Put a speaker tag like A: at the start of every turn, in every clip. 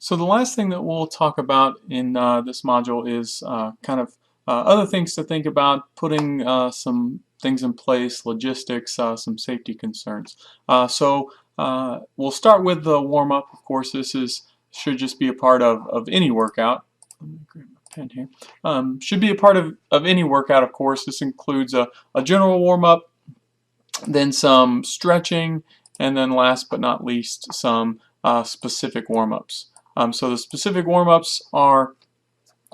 A: So the last thing that we'll talk about in this module is other things to think about, putting some things in place, logistics, some safety concerns. We'll start with the warm-up. Of course, should just be a part of any workout. Let me grab my pen here. Should be a part of any workout, of course. This includes a general warm-up, then some stretching, and then last but not least, some specific warm-ups. So the specific warm-ups are,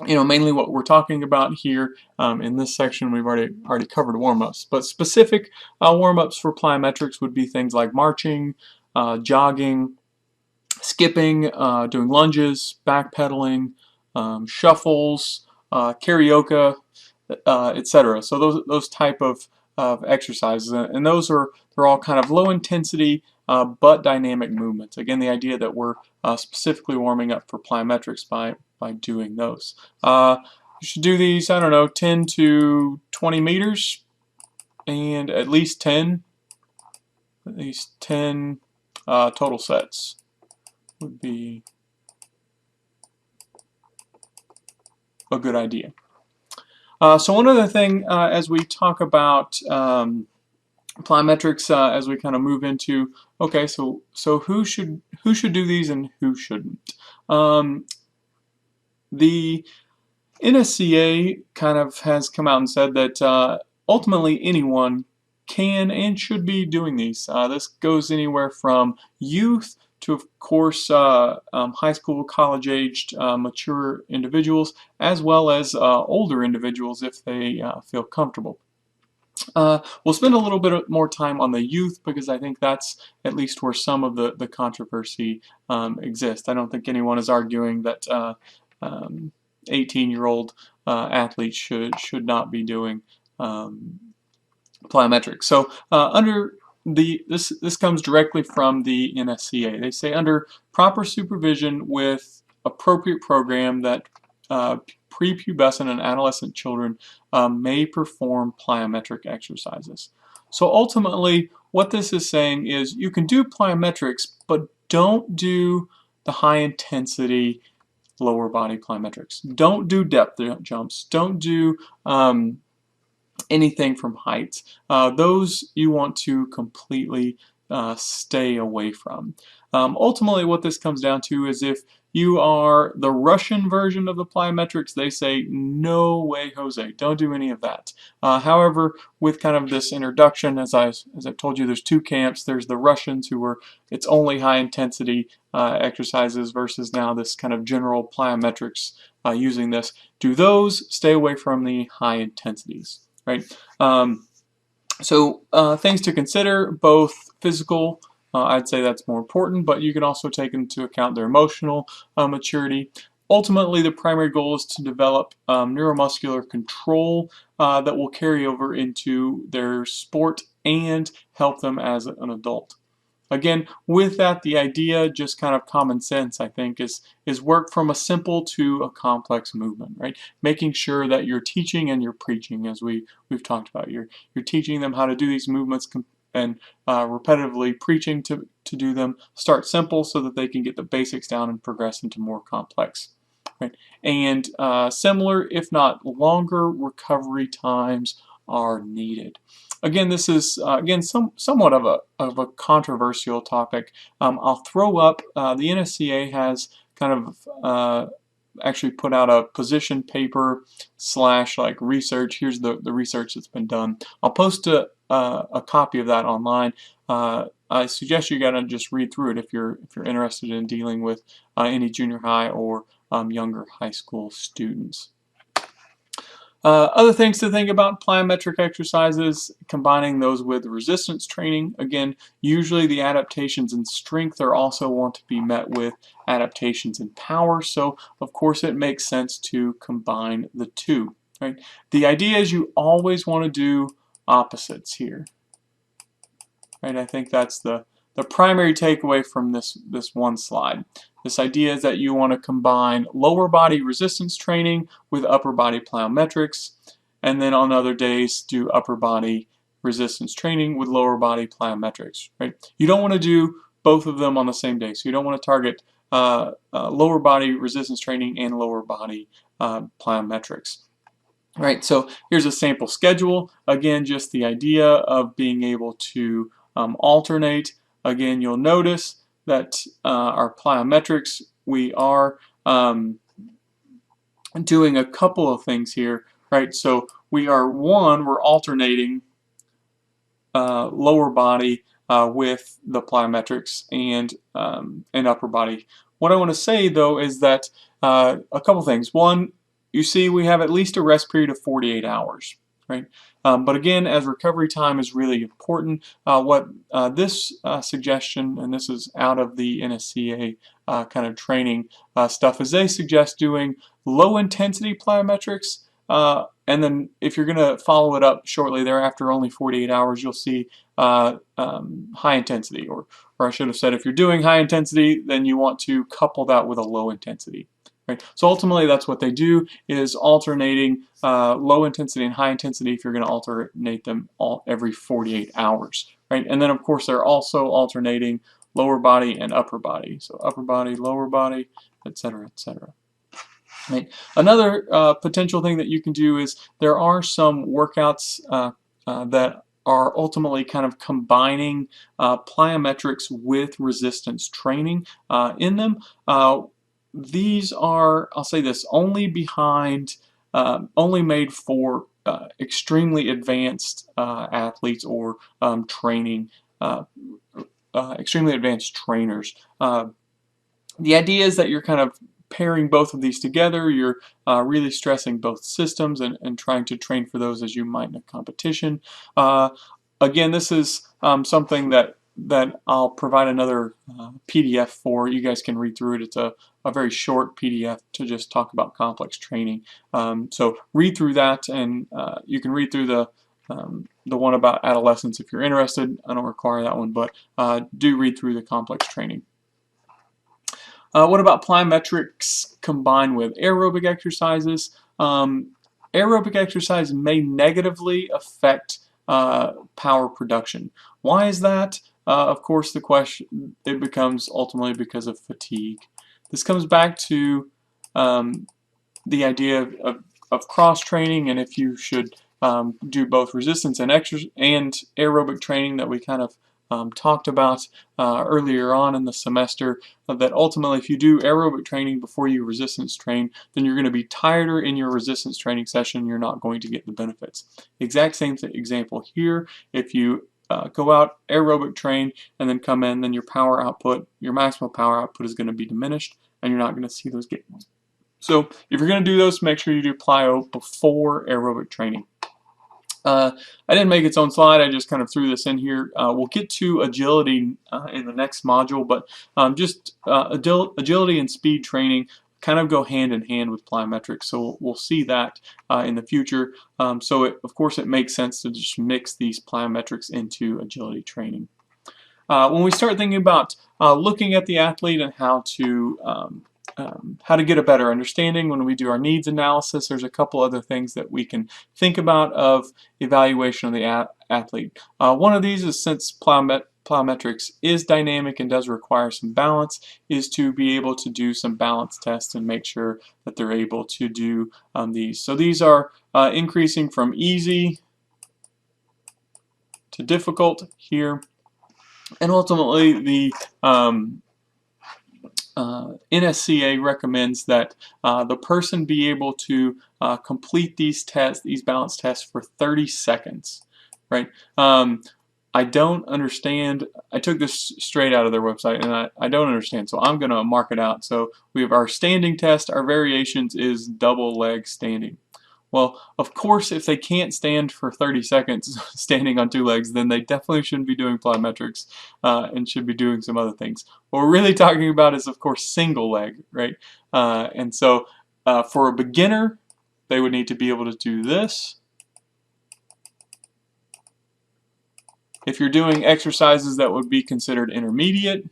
A: mainly what we're talking about here. In this section, we've already covered warm-ups, but specific warm-ups for plyometrics would be things like marching, jogging, skipping, doing lunges, backpedaling, shuffles, karaoke, etc. So those type of exercises, and they're all kind of low intensity but dynamic movements. Again, the idea that we're specifically warming up for plyometrics by doing those. You should do these, I don't know, 10 to 20 meters, and at least 10 total sets would be a good idea. So one other thing, as we talk about plyometrics, as we kind of move into, okay, so who should do these and who shouldn't? The NSCA kind of has come out and said that ultimately anyone can and should be doing these. This goes anywhere from youth to, of course, high school, college-aged, mature individuals, as well as older individuals if they feel comfortable. We'll spend a little bit more time on the youth because I think that's at least where some of the controversy exists. I don't think anyone is arguing that 18-year-old athletes should not be doing plyometrics. So this comes directly from the NSCA. They say under proper supervision with appropriate program that prepubescent and adolescent children may perform plyometric exercises. So ultimately, what this is saying is you can do plyometrics, but don't do the high intensity lower body plyometrics. Don't do depth jumps. Don't do anything from heights. Those you want to completely stay away from. Ultimately, what this comes down to is if you are the Russian version of the plyometrics, they say, no way, Jose, don't do any of that. However, with kind of this introduction, as I've told you, there's two camps. There's the Russians who are, it's only high intensity exercises versus now this kind of general plyometrics using this. Do those, stay away from the high intensities, right? Things to consider, both physical, I'd say that's more important, but you can also take into account their emotional maturity. Ultimately, the primary goal is to develop neuromuscular control that will carry over into their sport and help them as an adult. Again, with that, the idea, just kind of common sense, I think, is work from a simple to a complex movement, right? Making sure that you're teaching and you're preaching, as we've talked about. You're teaching them how to do these movements and repetitively preaching to do them. Start simple so that they can get the basics down and progress into more complex. Right? And similar, if not longer, recovery times are needed. Again, this is somewhat of a controversial topic. I'll throw up. The NSCA has kind of actually put out a position paper / like research. Here's the research that's been done. I'll post a copy of that online. I suggest you gotta just read through it if you're interested in dealing with any junior high or younger high school students. Other things to think about, plyometric exercises, combining those with resistance training. Again, usually the adaptations in strength are also want to be met with adaptations in power, so of course it makes sense to combine the two. Right? The idea is you always want to do opposites here. Right? I think that's the primary takeaway from this one slide. This idea is that you want to combine lower body resistance training with upper body plyometrics, and then on other days do upper body resistance training with lower body plyometrics. Right? You don't want to do both of them on the same day, so you don't want to target lower body resistance training and lower body plyometrics. Right, so here's a sample schedule. Again, just the idea of being able to alternate. Again, you'll notice that our plyometrics, we are doing a couple of things here, right? So we're alternating lower body with the plyometrics and upper body. What I want to say though is that a couple things. One, you see we have at least a rest period of 48 hours, right? But again, as recovery time is really important, what this suggestion, and this is out of the NSCA kind of training stuff, is they suggest doing low intensity plyometrics, and then if you're going to follow it up shortly thereafter, only 48 hours, you'll see high intensity, or I should have said, if you're doing high intensity, then you want to couple that with a low intensity. Right? So ultimately, that's what they do, is alternating low intensity and high intensity if you're going to alternate them every 48 hours. Right? And then, of course, they're also alternating lower body and upper body. So upper body, lower body, etc., etc. Right. Another potential thing that you can do is there are some workouts that are ultimately kind of combining plyometrics with resistance training in them. These are, I'll say this, only made for extremely advanced athletes or extremely advanced trainers. The idea is that you're kind of pairing both of these together. You're really stressing both systems and trying to train for those as you might in a competition. Again, this is something that I'll provide another PDF for. You guys can read through it. It's a very short PDF to just talk about complex training. So read through that, and you can read through the one about adolescence if you're interested. I don't require that one, but do read through the complex training. What about plyometrics combined with aerobic exercises? Aerobic exercise may negatively affect power production. Why is that? Of course, the question, it becomes ultimately because of fatigue. This comes back to the idea of cross-training, and if you should do both resistance and aerobic training that we kind of talked about earlier on in the semester, that ultimately if you do aerobic training before you resistance train, then you're going to be tireder in your resistance training session. You're not going to get the benefits. Exact same example here. If you go out, aerobic train, and then come in, then your power output, your maximum power output is going to be diminished, and you're not going to see those gains. So if you're going to do those, make sure you do plyo before aerobic training. I didn't make its own slide, I just kind of threw this in here. We'll get to agility in the next module, but just agility and speed training kind of go hand in hand with plyometrics, so we'll see that in the future. So of course it makes sense to just mix these plyometrics into agility training. When we start thinking about looking at the athlete and how to get a better understanding when we do our needs analysis, there's a couple other things that we can think about of evaluation of the athlete. One of these is, since plyometrics is dynamic and does require some balance, is to be able to do some balance tests and make sure that they're able to do these. So these are increasing from easy to difficult here, and ultimately the NSCA recommends that the person be able to complete these tests, these balance tests, for 30 seconds, right? I don't understand. I took this straight out of their website, and I don't understand, so I'm going to mark it out. So we have our standing test. Our variations is double leg standing. Well, of course, if they can't stand for 30 seconds standing on two legs, then they definitely shouldn't be doing plyometrics and should be doing some other things. What we're really talking about is, of course, single leg, right? And so for a beginner, they would need to be able to do this. If you're doing exercises that would be considered intermediate,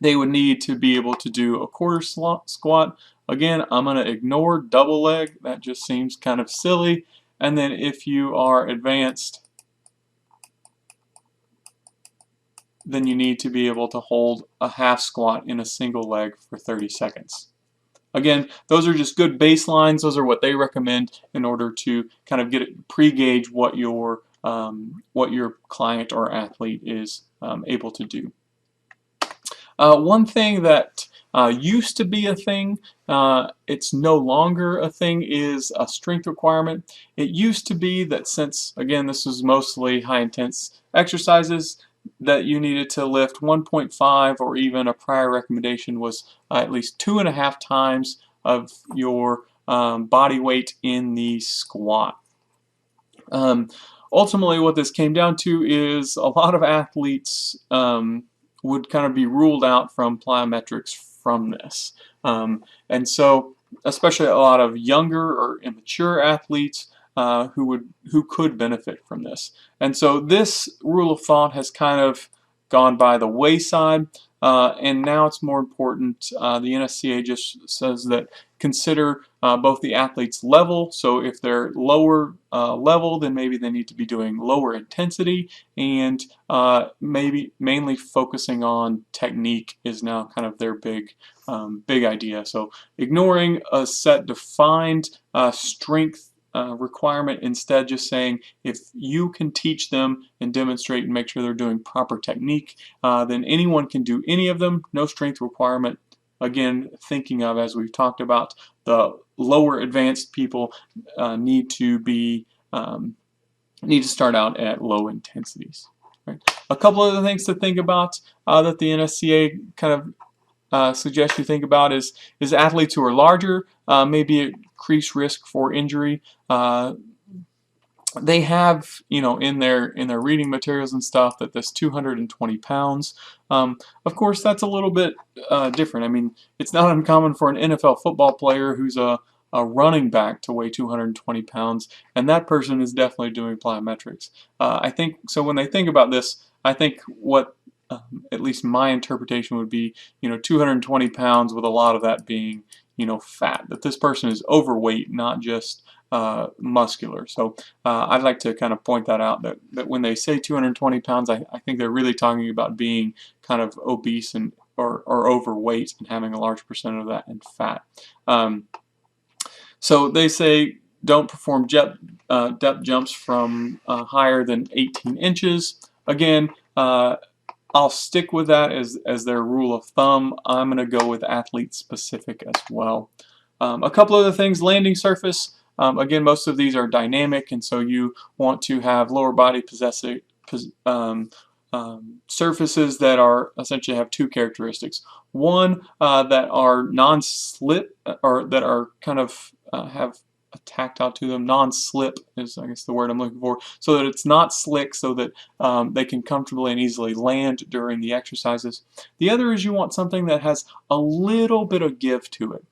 A: they would need to be able to do a quarter squat. Again, I'm going to ignore double leg. That just seems kind of silly. And then if you are advanced, then you need to be able to hold a half squat in a single leg for 30 seconds. Again, those are just good baselines. Those are what they recommend in order to kind of get it, pre-gauge what your client or athlete is able to do. One thing that used to be a thing, it's no longer a thing, is a strength requirement. It used to be that, since, again, this was mostly high intense exercises, that you needed to lift 1.5, or even a prior recommendation was at least 2.5 times of your body weight in the squat. Ultimately, what this came down to is a lot of athletes would kind of be ruled out from plyometrics from this. And so, especially a lot of younger or immature athletes who could benefit from this. And so this rule of thought has kind of gone by the wayside, and now it's more important. The NSCA just says that consider both the athlete's level. So if they're lower level, then maybe they need to be doing lower intensity, and maybe mainly focusing on technique is now kind of their big idea. So ignoring a set defined strength requirement, instead just saying, if you can teach them and demonstrate and make sure they're doing proper technique, then anyone can do any of them. No strength requirement. Again, thinking of, as we've talked about, the lower advanced people need to start out at low intensities. Right? A couple other things to think about that the NSCA kind of suggests you think about is athletes who are larger, maybe increased risk for injury. They have, in their reading materials and stuff, that this 220 pounds. Of course, that's a little bit different. I mean, it's not uncommon for an NFL football player who's a running back to weigh 220 pounds, and that person is definitely doing plyometrics. I think so. When they think about this, I think what at least my interpretation would be, 220 pounds, with a lot of that being, fat. That this person is overweight, not just muscular. So I'd like to kind of point that out, that when they say 220 pounds, I think they're really talking about being kind of obese and or overweight, and having a large percent of that in fat. So they say don't perform depth jumps from higher than 18 inches. Again, I'll stick with that as their rule of thumb. I'm going to go with athlete specific as well. A couple other things: landing surface. Again, most of these are dynamic, and so you want to have lower body surfaces that are essentially have two characteristics. One, that are non-slip, or that are kind of have a tactile to them. Non-slip is, I guess, the word I'm looking for, so that it's not slick, so that they can comfortably and easily land during the exercises. The other is you want something that has a little bit of give to it.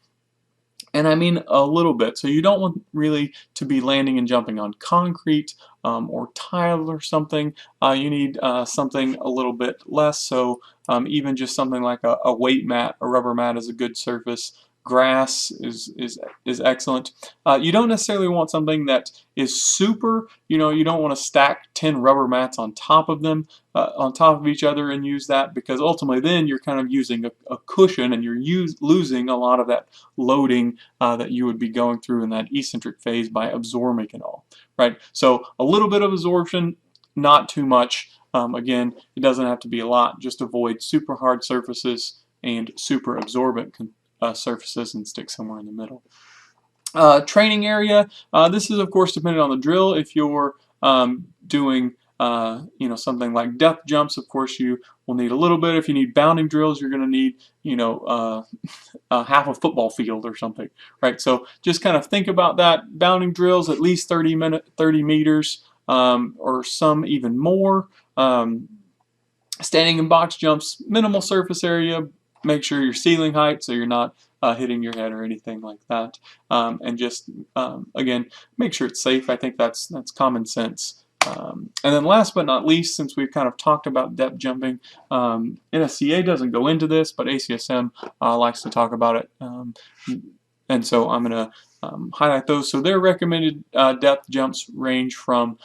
A: And I mean a little bit. So you don't want really to be landing and jumping on concrete or tile or something. You need something a little bit less. So even just something like a weight mat, a rubber mat, is a good surface. Grass is excellent. You don't necessarily want something that is super, you don't want to stack 10 rubber mats on top of them, on top of each other, and use that, because ultimately then you're kind of using a cushion, and you're losing a lot of that loading that you would be going through in that eccentric phase by absorbing it all, right? So a little bit of absorption, not too much. Again, it doesn't have to be a lot. Just avoid super hard surfaces and super absorbent surfaces, and stick somewhere in the middle. Training area. This is, of course, dependent on the drill. If you're doing something like depth jumps, of course you will need a little bit. If you need bounding drills, you're going to need half a football field or something, right? So just kind of think about that. Bounding drills, at least 30 meters, or some even more. Standing and box jumps, minimal surface area. Make sure your ceiling height, so you're not hitting your head or anything like that, and just again, make sure it's safe. I think that's common sense. And then last but not least, since we've kind of talked about depth jumping, NSCA doesn't go into this, but ACSM likes to talk about it, and so I'm going to highlight those. So their recommended depth jumps range from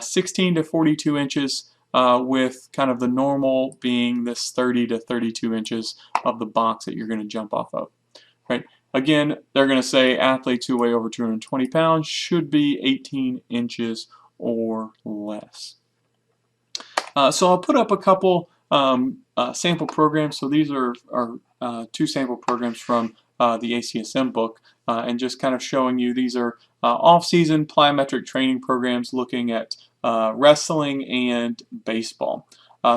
A: 16 to 42 inches. with kind of the normal being this 30 to 32 inches of the box that you're going to jump off of. Right? Again, they're going to say athletes who weigh over 220 pounds should be 18 inches or less. So I'll put up a couple sample programs. So these are two sample programs from the ACSM book, and just kind of showing you these are off-season plyometric training programs looking at wrestling and baseball.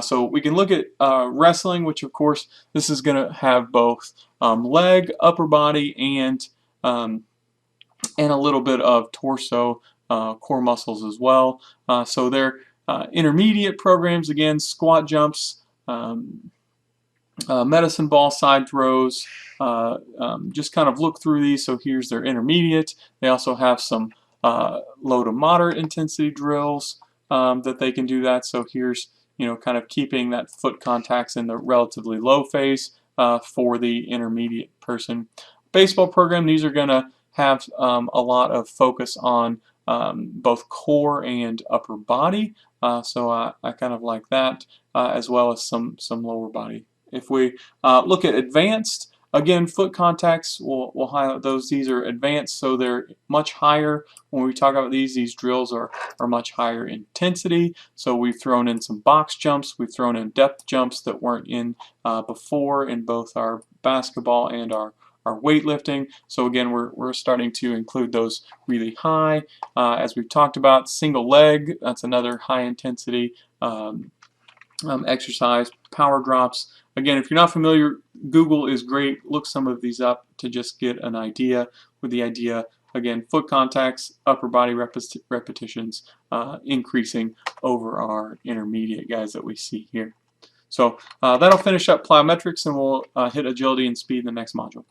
A: So we can look at wrestling, which of course this is going to have both leg, upper body, and a little bit of torso, core muscles as well. So they're intermediate programs, again, squat jumps, medicine ball side throws. Just kind of look through these. So here's their intermediate. They also have some low to moderate intensity drills that they can do that. So here's, kind of keeping that foot contacts in the relatively low phase for the intermediate person. Baseball program, these are going to have a lot of focus on both core and upper body. So I kind of like that, as well as some lower body. If we look at advanced, again, foot contacts, we'll highlight those. These are advanced, so they're much higher. When we talk about these drills are much higher intensity. So we've thrown in some box jumps. We've thrown in depth jumps that weren't in before in both our basketball and our weightlifting. So again, we're starting to include those really high. As we've talked about, single leg, that's another high intensity exercise. Power drops. Again, if you're not familiar, Google is great. Look some of these up to just get an idea. With the idea, again, foot contacts, upper body repetitions, increasing over our intermediate guys that we see here. So that'll finish up plyometrics, and we'll hit agility and speed in the next module.